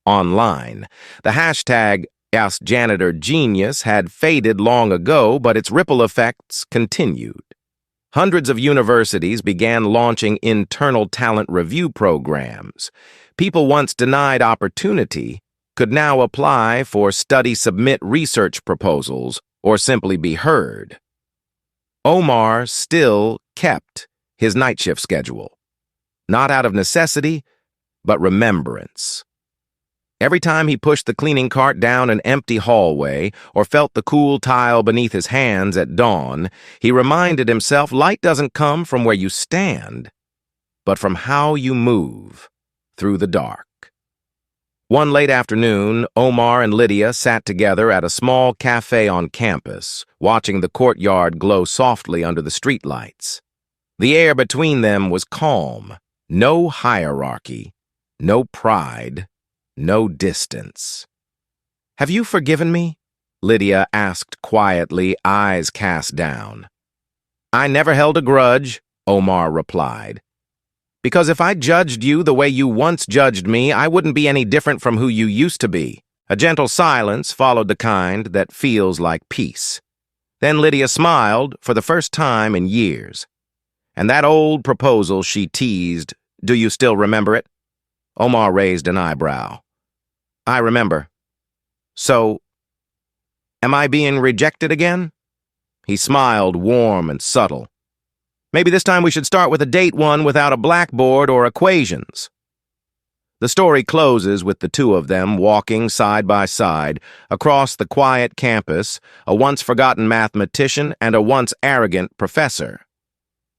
Online, the hashtag #AskJanitorGenius had faded long ago, but its ripple effects continued. Hundreds of universities began launching internal talent review programs. People once denied opportunity could now apply for study submit research proposals or simply be heard. Omar still kept his night shift schedule. Not out of necessity, but remembrance. Every time he pushed the cleaning cart down an empty hallway or felt the cool tile beneath his hands at dawn, he reminded himself light doesn't come from where you stand, but from how you move through the dark. One late afternoon, Omar and Lydia sat together at a small cafe on campus, watching the courtyard glow softly under the streetlights. The air between them was calm. No hierarchy, no pride, no distance. "Have you forgiven me?" Lydia asked quietly, eyes cast down. "I never held a grudge," Omar replied. "Because if I judged you the way you once judged me, I wouldn't be any different from who you used to be." A gentle silence followed the kind that feels like peace. Then Lydia smiled for the first time in years. "And that old proposal she teased, do you still remember it?" Omar raised an eyebrow. "I remember. So, am I being rejected again?" He smiled, warm and subtle. "Maybe this time we should start with a date one without a blackboard or equations." The story closes with the two of them walking side by side across the quiet campus, a once-forgotten mathematician and a once arrogant professor.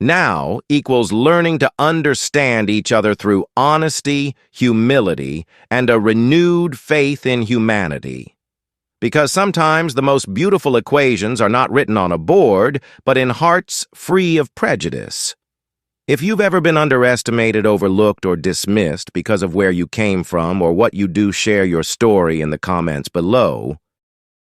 Now equals learning to understand each other through honesty, humility, and a renewed faith in humanity. Because sometimes the most beautiful equations are not written on a board, but in hearts free of prejudice. If you've ever been underestimated, overlooked, or dismissed because of where you came from or what you do, share your story in the comments below.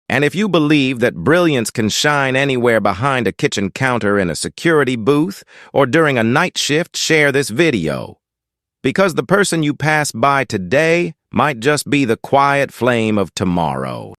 And if you believe that brilliance can shine anywhere behind a kitchen counter in a security booth or during a night shift, share this video. Because the person you pass by today might just be the quiet flame of tomorrow.